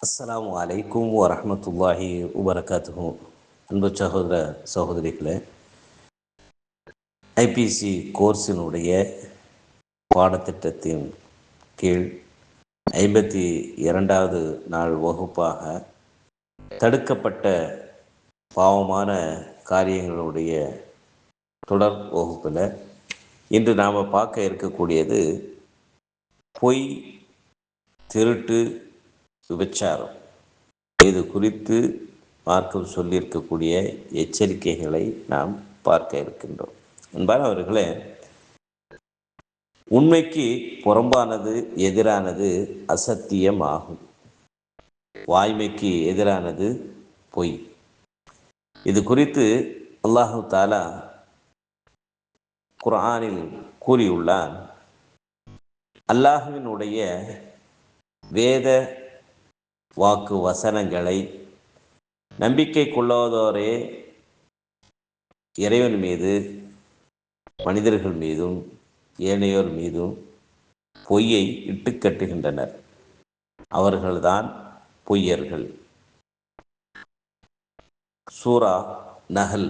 அஸ்ஸலாமு அலைக்கும் வரஹ்மத்துல்லாஹி வபரகாத்துஹு. அன்பு சகோதர சகோதரிகளே, ஐபிசி கோர்ஸினுடைய பாடத்திட்டத்தின் கீழ் 52வது நாள் வகுப்பாக தடுக்கப்பட்ட பாவமான காரியங்களுடைய தொடர் வகுப்பில் இன்று நாம் பார்க்க இருக்கக்கூடியது பொய், திருட்டு, விபச்சாரம். இது குறித்து மார்க்கம் சொல்லியிருக்கக்கூடிய எச்சரிக்கைகளை நாம் பார்க்க இருக்கின்றோம். அன்பானவர்களே, உண்மைக்கு புறம்பானது, எதிரானது அசத்தியம் ஆகும். வாய்மைக்கு எதிரானது பொய். இது குறித்து அல்லாஹு தாலா குர்ஆனில் கூறியுள்ளான். அல்லாஹுவினுடைய வேத வாக்கு வசனங்களை நம்பிக்கை கொள்ளாதோரே இறைவன் மீது, மனிதர்கள் மீதும் ஏனையோர் மீதும் பொய்யை இட்டுக்கட்டுகின்றனர். அவர்கள்தான் பொய்யர்கள். சூரா நஹல்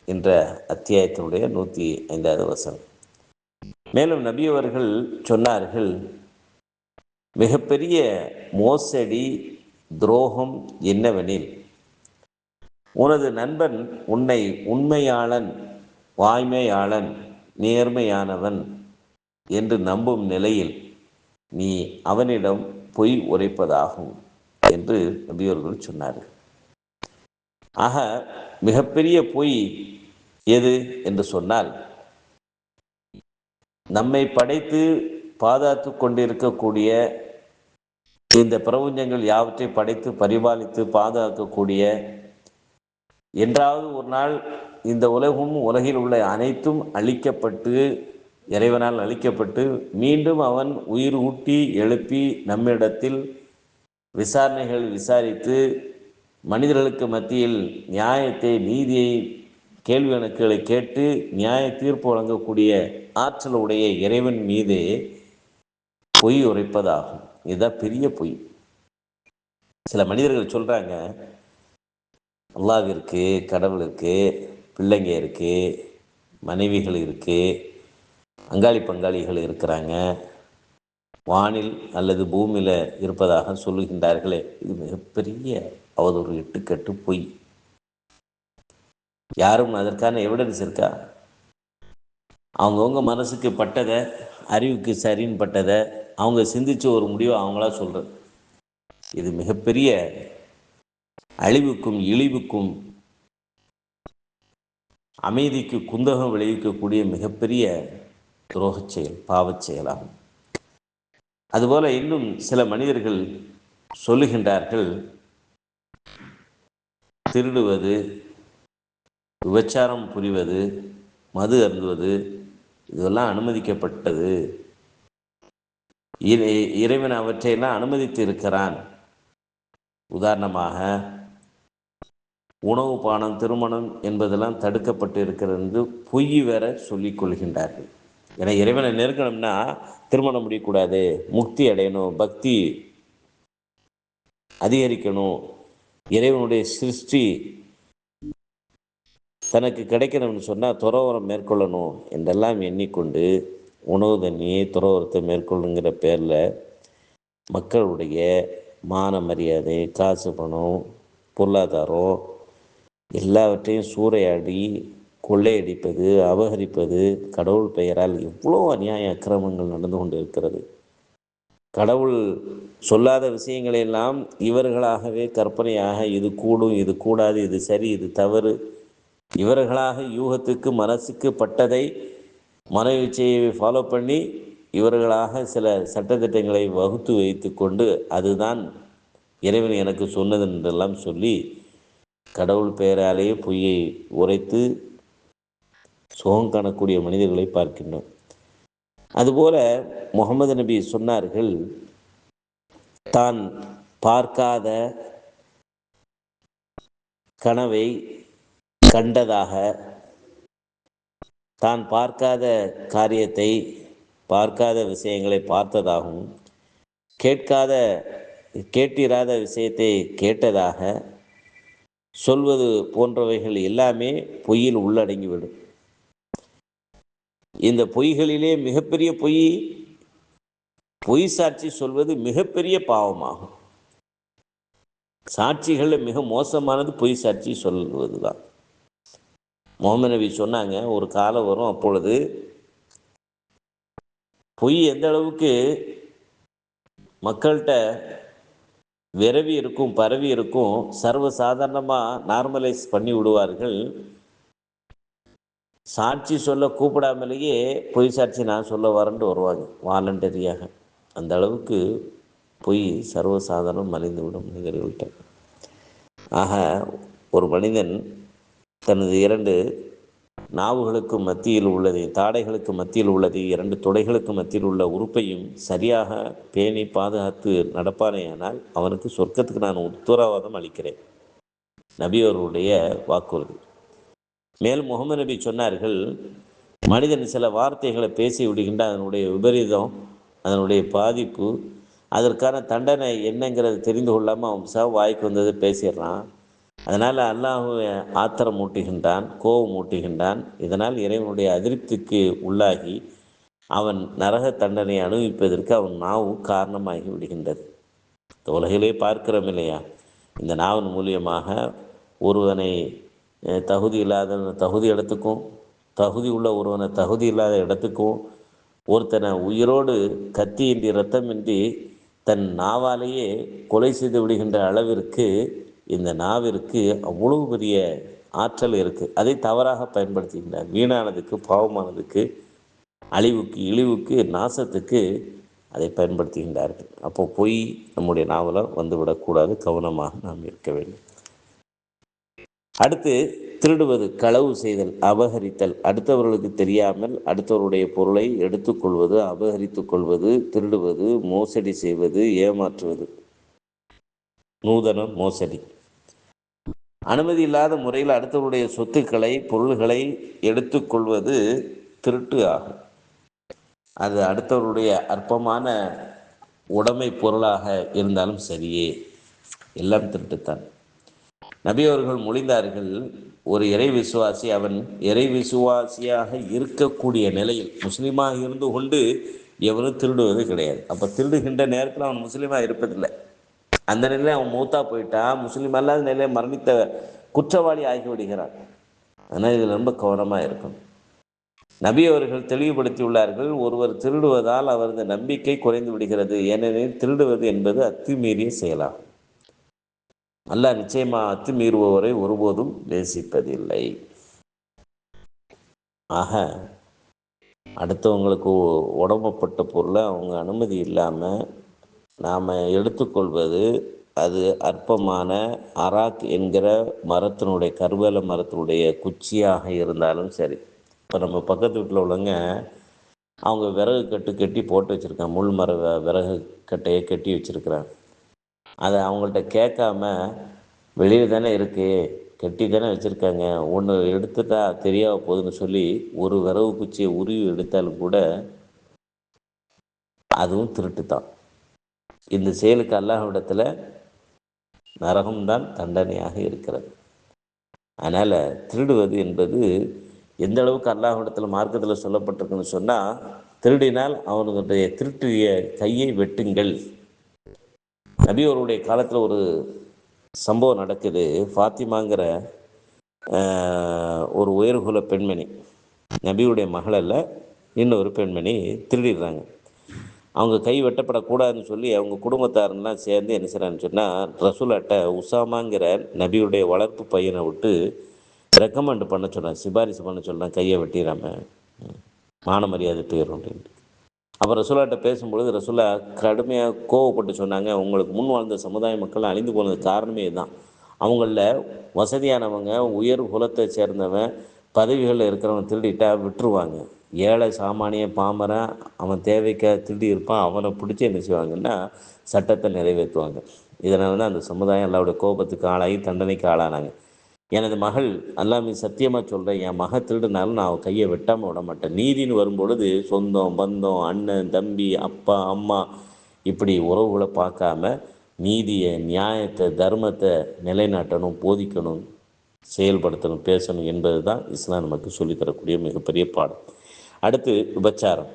என்ற அத்தியாயத்தினுடைய 105வது வசனம். மேலும் நபி அவர்கள் சொன்னார்கள், மிகப்பெரிய மோசடி, துரோகம் என்னவெனில், உனது நண்பன் உன்னை உண்மையாளன், வாய்மையாளன், நேர்மையானவன் என்று நம்பும் நிலையில் நீ அவனிடம் பொய் உரைப்பதாகும் என்று நபியவர்கள் சொன்னார்கள். ஆக மிகப்பெரிய பொய் எது என்று சொன்னால், நம்மை படைத்து பாதுகாத்து கொண்டிருக்கக்கூடிய இந்த பிரபஞ்சங்கள் யாவற்றை படைத்து பரிபாலித்து பாதுகாக்கக்கூடிய, என்றாவது ஒரு நாள் இந்த உலகில் உள்ள அனைத்தும் அழிக்கப்பட்டு, இறைவனால் அழிக்கப்பட்டு, மீண்டும் அவன் உயிர் ஊட்டி எழுப்பி நம்மிடத்தில் விசாரணைகள் விசாரித்து மனிதர்களுக்கு மத்தியில் நியாயத்தை, நீதியை, கேள்வி கணக்குகளை கேட்டு நியாய தீர்ப்பு வழங்கக்கூடிய ஆற்றலுடைய இறைவன் மீது பொய் உரைப்பதாகும். இதுதான் பெரிய பொய். சில மனிதர்கள் சொல்கிறாங்க, அல்லாஹ் இருக்குது, கடவுள் இருக்குது, பிள்ளைங்க இருக்குது, மனைவிகள் இருக்குது, அங்காளி பங்காளிகள் இருக்கிறாங்க, வானில் அல்லது பூமியில் இருப்பதாக சொல்லுகின்றார்களே. இது மிகப்பெரிய அவதூறு, இட்டுக்கட்டு, பொய். யாரும் அதற்கான எவிடன்ஸ் இருக்கா? அவங்கவுங்க மனசுக்கு பட்டதை, அறிவுக்கு சரின்னு பட்டதை அவங்க சிந்திச்சு ஒரு முடிவை அவங்களா சொல்கிறது. இது மிகப்பெரிய அழிவுக்கும் இழிவுக்கும் அமைதிக்கு குந்தகம் விளைவிக்கக்கூடிய மிகப்பெரிய துரோகச் செயல், பாவச் செயலாகும். அதுபோல இன்னும் சில மனிதர்கள் சொல்லுகின்றார்கள், திருடுவது, விபச்சாரம் புரிவது, மது அருந்துவது இதெல்லாம் அனுமதிக்கப்பட்டது, இறைவன் அவற்றையெல்லாம் அனுமதித்து இருக்கிறான். உதாரணமாக உணவு, பானம், திருமணம் என்பதெல்லாம் தடுக்கப்பட்டு இருக்கிறது என்று பொய் வேற சொல்லிக் கொள்கின்றார்கள். ஏன்னா இறைவனை நெருங்கணும்னா திருமணம் முடியக்கூடாது, முக்தி அடையணும், பக்தி அதிகரிக்கணும், இறைவனுடைய சிருஷ்டி தனக்கு கிடைக்கணும்னு சொன்னால் துறவரம் மேற்கொள்ளணும் என்றெல்லாம் எண்ணிக்கொண்டு உணவு, தண்ணியை, துறவரத்தை மேற்கொள்ளுங்கிற பேரில் மக்களுடைய மான மரியாதை, காசு, பணம், பொருளாதாரம் எல்லாவற்றையும் சூறையாடி கொள்ளையடிப்பது, அபகரிப்பது, கடவுள் பெயரால் எவ்வளோ அநியாய அக்கிரமங்கள் நடந்து கொண்டு இருக்கிறது. கடவுள் சொல்லாத விஷயங்களெல்லாம் இவர்களாகவே கற்பனையாக, இது கூடும், இது கூடாது, இது சரி, இது தவறு, இவர்களாக யூகத்துக்கு மனசுக்கு பட்டதை மனோயிச்சையை ஃபாலோ பண்ணி இவர்களாக சில சட்டத்திட்டங்களை வகுத்து வைத்து கொண்டு அதுதான் இறைவன் எனக்கு சொன்னது என்றெல்லாம் சொல்லி கடவுள் பெயராலேயே பொய்யை உரைத்து சுகம் காணக்கூடிய மனிதர்களை பார்க்கின்றோம். அதுபோல முகமது நபி சொன்னார்கள், தான் பார்க்காத கனவை கண்டதாக, தான் பார்க்காத காரியத்தை, பார்க்காத விஷயங்களை பார்த்ததாகவும், கேட்காத கேட்டிராத விஷயத்தை கேட்டதாக சொல்வது போன்றவைகள் எல்லாமே பொய்யில் உள்ளடங்கிவிடும். இந்த பொய்களிலே மிகப்பெரிய பொய் சாட்சி சொல்வது மிகப்பெரிய பாவமாகும். சாட்சிகளில் மிக மோசமானது பொய் சாட்சி சொல்வது தான். முகமது நபி சொன்னாங்க, ஒரு காலம் வரும், அப்பொழுது பொய் எந்த அளவுக்கு மக்கள்கிட்ட விரவி இருக்கும், பரவி இருக்கும், சர்வசாதாரணமாக நார்மலைஸ் பண்ணி விடுவார்கள். சாட்சி சொல்ல கூப்பிடாமலேயே பொய் சாட்சி நான் சொல்ல வரேன்ட்டு வருவாங்க வாலண்டரியாக. அந்த அளவுக்கு பொய் சர்வசாதாரணம் மலிந்துவிடும் மனிதர்கள்ட்ட. ஆக ஒரு மனிதன் தனது 2 நாவுகளுக்கு மத்தியில் உள்ளதை, தாடைகளுக்கு மத்தியில் உள்ளதை, 2 தொடைகளுக்கு மத்தியில் உள்ள உறுப்பையும் சரியாக பேணி பாதுகாத்து நடப்பானேயானால் அவனுக்கு சொர்க்கத்துக்கு நான் உத்தரவாதம் அளிக்கிறேன். நபி அவர்களுடைய வாக்குறுதி. மேலும் முகமது நபி சொன்னார்கள், மனிதன் சில வார்த்தைகளை பேசி விடுகின்ற அதனுடைய விபரீதம், அதனுடைய பாதிப்பு, அதற்கான தண்டனை என்னங்கிறது தெரிந்து கொள்ளாமல் அவன் வாய்க்கு வந்ததை பேசிடுறான். அதனால் அல்லாஹ் ஆத்திரம் மூட்டுகின்றான், கோபம் மூட்டுகின்றான். இதனால் இறைவனுடைய அதிருப்திக்கு உள்ளாகி அவன் நரக தண்டனை அனுபவிப்பதற்கு அவன் நாவு காரணமாகி விடுகின்றது. உலகிலே பார்க்கிறோம் இல்லையா, இந்த நாவின் மூலியமாக ஒருவனை தகுதி இல்லாத தகுதி இடத்துக்கும், தகுதி உள்ள ஒருவனை தகுதி இல்லாத இடத்துக்கும், ஒருத்தனை உயிரோடு கத்தியின்றி இரத்தமின்றி தன் நாவாலேயே கொலை செய்து விடுகின்ற அளவிற்கு இந்த நாவிற்கு அவ்வளவு பெரிய ஆற்றல் இருக்குது. அதை தவறாக பயன்படுத்துகின்றார். வீணானதுக்கு, பாவமானதுக்கு, அழிவுக்கு, இழிவுக்கு, நாசத்துக்கு அதை பயன்படுத்துகின்றார்கள். அப்போ பொய் நம்முடைய நாவல வந்துவிடக்கூடாது, கவனமாக நாம் இருக்க வேண்டும். அடுத்து திருடுவது, களவு செய்தல், அபகரித்தல். அடுத்தவர்களுக்கு தெரியாமல் அடுத்தவருடைய பொருளை எடுத்துக்கொள்வது, அபகரித்து கொள்வது, திருடுவது, மோசடி செய்வது, ஏமாற்றுவது, நூதன மோசடி. அனுமதி இல்லாத முறையில் அடுத்தவருடைய சொத்துக்களை, பொருள்களை எடுத்துக்கொள்வது திருட்டு ஆகும். அது அடுத்தவருடைய அற்பமான உடைமை பொருளாக இருந்தாலும் சரியே, எல்லாம் திருட்டுத்தான். நபி அவர்கள் மொழிந்தார்கள், ஒரு இறை விசுவாசி அவன் இறை விசுவாசியாக இருக்கக்கூடிய நிலையில் முஸ்லீமாக இருந்து கொண்டு எவனும் திருடுவது கிடையாது. அப்போ திருடுகின்ற நேரத்தில் அவன் முஸ்லீமாக இருப்பதில்லை. அந்த நிலையில் அவன் மூத்தா போயிட்டா முஸ்லீம் அல்லாத நிலையை மரணித்த குற்றவாளி ஆகிவிடுகிறான். அதனால் இதில் ரொம்ப கவனமாக இருக்கும். நபி அவர்கள் தெளிவுபடுத்தியுள்ளார்கள், ஒருவர் திருடுவதால் அவரது நம்பிக்கை குறைந்து விடுகிறது. ஏனெனில் திருடுவது என்பது அத்துமீறிய செயலாகும். அல்லாஹ் நிச்சயமாக அத்துமீறுபவரை ஒருபோதும் நேசிப்பதில்லை. ஆக அடுத்தவங்களுக்கு உடம்பப்பட்ட பொருளை அவங்க அனுமதி இல்லாமல் நாம் எடுத்துக்கொள்வது, அது அற்பமான அராக் என்கிற மரத்தினுடைய, கருவேல மரத்தினுடைய குச்சியாக இருந்தாலும் சரி. இப்போ நம்ம பக்கத்து வீட்டில் உள்ளவங்க அவங்க விறகு கட்டி போட்டு வச்சுருக்காங்க, முள் மர விறகு கட்டையை கட்டி வச்சுருக்குறாங்க. அதை அவங்கள்ட்ட கேட்காம, வெளியில் தானே இருக்குது, கட்டி தானே வச்சுருக்காங்க, ஒன்று எடுத்துட்டா தெரியாம போகுதுன்னு சொல்லி ஒரு விறகு குச்சியை உருவி எடுத்தாலும் கூட அதுவும் திருட்டு தான். இந்த செயலுக்கு அல்லாஹ்விடத்தில் நரகம்தான் தண்டனையாக இருக்கிறது. அதனால் திருடுவது என்பது எந்த அளவுக்கு அல்லாஹ்விடத்தில் மார்க்கத்தில் சொல்லப்பட்டிருக்குன்னு சொன்னால், திருடினால் அவனுடைய திருட்டிய கையை வெட்டுங்கள். நபி அவருடைய காலத்தில் ஒரு சம்பவம் நடக்குது. ஃபாத்திமாங்கிற ஒரு உயர்குல பெண்மணி, நபியுடைய மகள் அல்ல, இன்னொரு பெண்மணி திருடிடுறாங்க. அவங்க கை வெட்டப்படக்கூடாதுன்னு சொல்லி அவங்க குடும்பத்தாரெல்லாம் சேர்ந்து என்ன செய்கிறான்னு சொன்னால், ரசூலாட்ட உசாமாங்கிற நபியுடைய வளர்ப்பு பையனை விட்டு ரெக்கமெண்ட் பண்ண சொல்கிறேன், சிபாரிசு பண்ண சொல்கிறேன், கையை வெட்டிடாம மான மரியாதை போயிடும் அப்படின்ட்டு. அப்போ ரசூலாட்ட பேசும்பொழுது ரசூலா கடுமையாக கோவப்பட்டு சொன்னாங்க, உங்களுக்கு முன் வாழ்ந்த சமுதாய மக்கள் அழிந்து போனதுக்கு காரணமே இதுதான். அவங்களில் வசதியானவங்க, உயர் குலத்தை சேர்ந்தவன், பதவிகளில் இருக்கிறவன் திருடிட்டா விட்டுருவாங்க. ஏழை சாமானிய பாமரன் அவன் தேவைக்காக திருடி இருப்பான், அவனை பிடிச்சி என்ன செய்வாங்கன்னா சட்டத்தை நிறைவேற்றுவாங்க. இதனால தான் அந்த சமுதாயம் அல்லாவுடைய கோபத்துக்கு ஆளாகி தண்டனைக்கு ஆளானாங்க. எனது மகள், அல்லாமே சத்தியமாக சொல்கிறேன், என் மகள் திருடுனாலும் நான் அவள் கையை வெட்டாமல் விட மாட்டேன். நீதின்னு வரும்பொழுது சொந்தம், பந்தம், அண்ணன், தம்பி, அப்பா, அம்மா, இப்படி உறவுகளை பார்க்காம நீதியை, நியாயத்தை, தர்மத்தை நிலைநாட்டணும், போதிக்கணும், செயல்படுத்தணும், பேசணும் என்பது தான் இஸ்லாம் நமக்கு சொல்லித்தரக்கூடிய மிகப்பெரிய பாடம். அடுத்து விபச்சாரம்.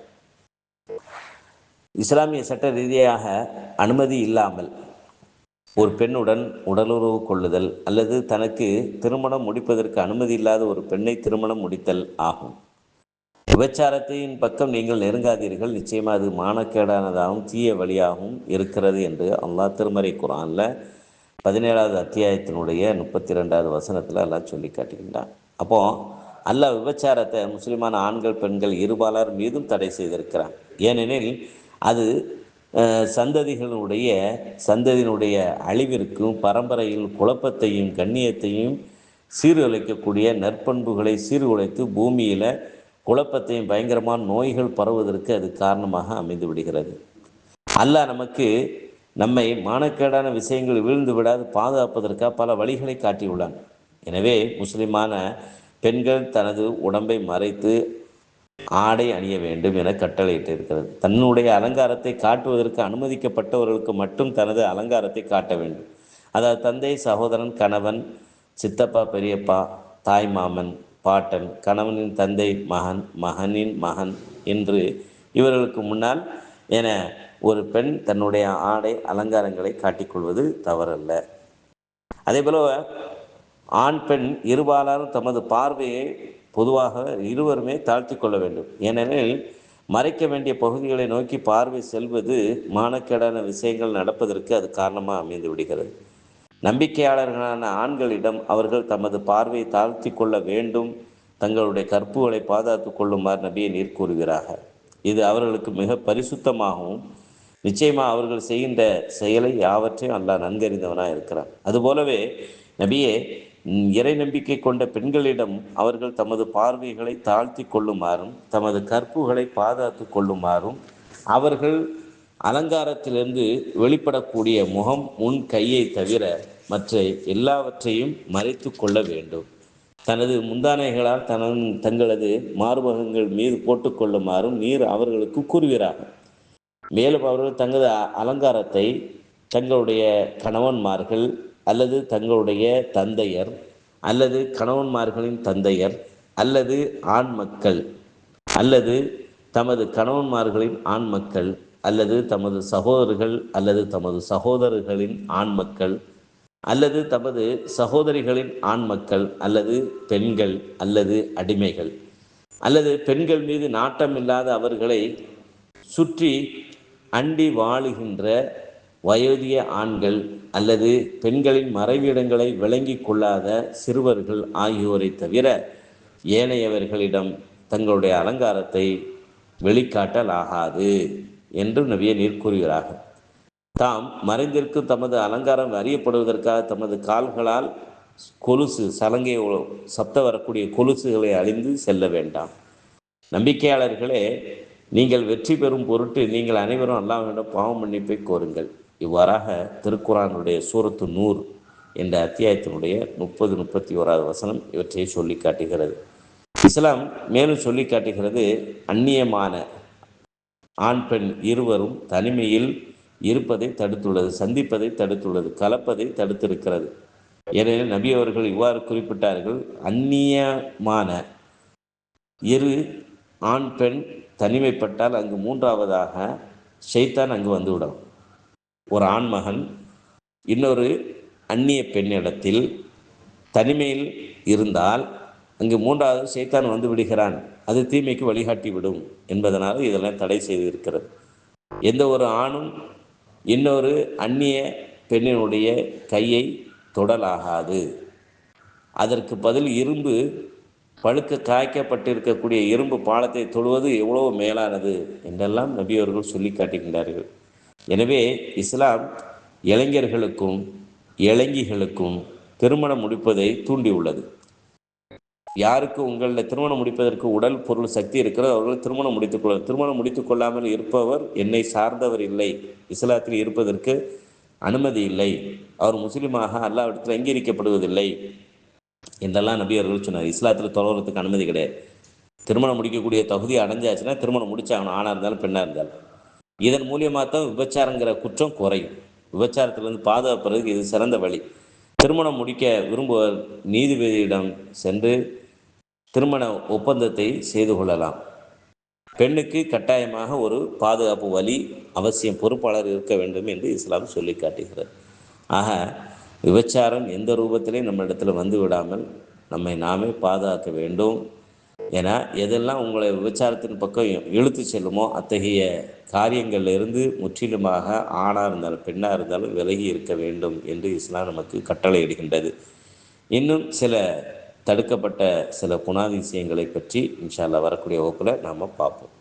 இஸ்லாமிய சட்ட ரீதியாக அனுமதி இல்லாமல் ஒரு பெண்ணுடன் உடலுறவு கொள்ளுதல் அல்லது தனக்கு திருமணம் முடிப்பதற்கு அனுமதி இல்லாத ஒரு பெண்ணை திருமணம் முடித்தல் ஆகும். விபச்சாரத்தின் பக்கம் நீங்கள் நெருங்காதீர்கள், நிச்சயமாக அது மானக்கேடானதாகவும் தீய வழியாகவும் இருக்கிறது என்று அல்லாஹ் திருமறை குர்ஆனில் 17வது அத்தியாயத்தினுடைய 32வது வசனத்தில் அல்லாஹ் சொல்லி காட்டுகின்றான். அப்போது அல்லாஹ் விபச்சாரத்தை முஸ்லிமான ஆண்கள் பெண்கள் இருபாலர் மீதும் தடை செய்திருக்கிறான். ஏனெனில் அது சந்ததியினுடைய அழிவிற்கும் பரம்பரையில் குழப்பத்தையும் கண்ணியத்தையும் சீர்குலைக்கக்கூடிய நற்பண்புகளை சீர்குலைத்து பூமியில் குழப்பத்தையும் பயங்கரமான நோய்கள் பரவுவதற்கு அது காரணமாக அமைந்து விடுகிறது. அல்லாஹ் நம்மை மானக்கேடான விஷயங்கள் வீழ்ந்து விடாது பாதுகாப்பதற்காக பல வழிகளை காட்டியுள்ளான். எனவே முஸ்லிமான பெண்கள் தனது உடம்பை மறைத்து ஆடை அணிய வேண்டும் என கட்டளையிட்டிருக்கிறது. தன்னுடைய அலங்காரத்தை காட்டுவதற்கு அனுமதிக்கப்பட்டவர்களுக்கு மட்டும் தனது அலங்காரத்தை காட்ட வேண்டும். அதாவது தந்தை, சகோதரன், கணவன், சித்தப்பா, பெரியப்பா, தாய் மாமன், பாட்டன், கணவனின் தந்தை, மகன், மகனின் மகன் என்று இவர்களுக்கு முன்னால் என ஒரு பெண் தன்னுடைய ஆடை அலங்காரங்களை காட்டிக்கொள்வது தவறல்ல. அதேபோல ஆண் பெண் இருபாலாரும் தமது பார்வையை பொதுவாக இருவருமே தாழ்த்தி கொள்ள வேண்டும். ஏனெனில் மறைக்க வேண்டிய பகுதிகளை நோக்கி பார்வை செல்வது மானக்கேடான விஷயங்கள் நடப்பதற்கு அது காரணமாக அமைந்து விடுகிறது. நம்பிக்கையாளர்களான ஆண்களிடம் அவர்கள் தமது பார்வையை தாழ்த்தி கொள்ள வேண்டும், தங்களுடைய கற்புகளை பாதுகாத்து கொள்ளுமாறு நபியை நீர் கூறுகிறார்கள். இது அவர்களுக்கு மிக பரிசுத்தமாகவும் நிச்சயமாக அவர்கள் செய்கின்ற செயலை யாவற்றையும் அல்லாஹ் நன்கறிந்தவனாக இருக்கிறான். அதுபோலவே நபியே, இறை நம்பிக்கை கொண்ட பெண்களிடம் அவர்கள் தமது பார்வைகளை தாழ்த்தி கொள்ளுமாறும் தமது கற்புகளை பாதுகாத்து கொள்ளுமாறும் அவர்கள் அலங்காரத்திலிருந்து வெளிப்படக்கூடிய முகம், முன் கையை தவிர மற்ற எல்லாவற்றையும் மறைத்து கொள்ள வேண்டும். தனது முந்தானைகளால் தங்களது மார்பகங்கள் மீது போட்டுக்கொள்ளுமாறும் நீர் அவர்களுக்கு கூறுகிறார்கள். மேலும் அவர்கள் தங்களது அலங்காரத்தை தங்களுடைய கணவன்மார்கள் அல்லது தங்களுடைய தந்தையர் அல்லது கணவன்மார்களின் தந்தையர் அல்லது ஆண் மக்கள் அல்லது தமது கணவன்மார்களின் ஆண் மக்கள் அல்லது தமது சகோதரர்கள் அல்லது தமது சகோதரர்களின் ஆண் மக்கள் அல்லது தமது சகோதரிகளின் ஆண் மக்கள் அல்லது பெண்கள் அல்லது அடிமைகள் அல்லது பெண்கள் மீது நாட்டம் இல்லாத அவர்களை சுற்றி அண்டி வாழுகின்ற வயோதிக ஆண்கள் அல்லது பெண்களின் மறைவிடங்களை விளங்கி கொள்ளாத சிறுவர்கள் ஆகியோரை தவிர ஏனையவர்களிடம் தங்களுடைய அலங்காரத்தை வெளிக்காட்டலாகாது என்று நபியை நீர் கூறுகிறார்கள். தாம் மறைந்திருக்கும் தமது அலங்காரம் அறியப்படுவதற்காக தமது கால்களால் கொலுசு சலங்கை சப்த வரக்கூடிய கொலுசுகளை அழிந்து செல்ல வேண்டாம். நம்பிக்கையாளர்களே, நீங்கள் வெற்றி பெறும் பொருட்டு நீங்கள் அனைவரும் அல்லாஹ்விடம் பாவ மன்னிப்பை கோருங்கள். இவ்வாறாக திருக்குர்ஆனுடைய சூரத்து நூர் என்ற அத்தியாயத்தினுடைய 30-31வது வசனம் இவற்றை சொல்லி காட்டுகிறது. இஸ்லாம் மேலும் சொல்லி காட்டுகிறது, அந்நியமான ஆண் பெண் இருவரும் தனிமையில் இருப்பதை தடுத்துள்ளது, சந்திப்பதை தடுத்துள்ளது, கலப்பதை தடுத்திருக்கிறது. ஏனெனில் நபி அவர்கள் இவ்வாறு குறிப்பிட்டார்கள், அந்நியமான இரு ஆண் பெண் தனிமைப்பட்டால் அங்கு மூன்றாவதாக ஷைத்தான் அங்கு வந்துவிடும். ஒரு ஆண்மகன் இன்னொரு அந்நிய பெண்ணிடத்தில் தனிமையில் இருந்தால் அங்கு மூன்றாவது ஷைத்தான் வந்து விடுகிறான், அது தீமைக்கு வழிகாட்டி விடும் என்பதனால் இதெல்லாம் தடை செய்திருக்கிறது. எந்த ஒரு ஆணும் இன்னொரு அந்நிய பெண்ணினுடைய கையை தொடலாகாது. அதற்கு பதில் இரும்பு பழுக்க காய்க்கப்பட்டிருக்கக்கூடிய இரும்பு பாலத்தை தொடுவது எவ்வளவு மேலானது என்றெல்லாம் நபி அவர்கள் சொல்லி காட்டுகின்றார்கள். எனவே இஸ்லாம் இளைஞர்களுக்கும் இளைஞிகளுக்கும் திருமணம் முடிப்பதை தூண்டியுள்ளது. யாருக்கு உங்களில் திருமணம் முடிப்பதற்கு உடல் பொருள் சக்தி இருக்கிறதோ அவர்கள் திருமணம் முடித்துக்கொள்ள, திருமணம் முடித்து கொள்ளாமல் இருப்பவர் என்னை சார்ந்தவர் இல்லை, இஸ்லாத்தில் இருப்பதற்கு அனுமதி இல்லை, அவர் முஸ்லீமாக அல்லாஹ்விடத்தில் அங்கீகரிக்கப்படுவதில்லை என்றெல்லாம் நபி அவர்கள் சொன்னார். இஸ்லாத்தில் தொலைவதுக்கு அனுமதி கிடையாது. திருமணம் முடிக்கக்கூடிய தகுதி அடைஞ்சாச்சுன்னா திருமணம் முடிச்சாகணும், ஆணாக இருந்தாலும் பெண்ணாக இருந்தாலும். இதன் மூலியமாக தான் விபச்சாரங்கிற குற்றம் குறையும். விபச்சாரத்திலிருந்து பாதுகாப்பதற்கு இது சிறந்த வழி. திருமணம் முடிக்க விரும்புவர் நீதிபதியிடம் சென்று திருமண ஒப்பந்தத்தை செய்து கொள்ளலாம். பெண்ணுக்கு கட்டாயமாக ஒரு பாதுகாப்பு வழி அவசியம், பொறுப்பாளர் இருக்க வேண்டும் என்று இஸ்லாம் சொல்லி காட்டுகிறது. ஆக விபச்சாரம் எந்த ரூபத்திலையும் நம்ம இடத்துல வந்து விடாமல் நம்மை நாமே பாதுகாக்க வேண்டும். ஏன்னா எதெல்லாம் உங்களை விபச்சாரத்தின் பக்கம் இழுத்து செல்லுமோ அத்தகைய காரியங்களிலிருந்து முற்றிலுமாக ஆணாக இருந்தாலும் பெண்ணாக இருந்தாலும் விலகி இருக்க வேண்டும் என்று இஸ்லாம் நமக்கு கட்டளை இடுகின்றது. இன்னும் சில தடுக்கப்பட்ட சில குணாதிசயங்களை பற்றி இன்ஷா அல்லாஹ் வரக்கூடிய வகுப்பில் நாம் பார்ப்போம்.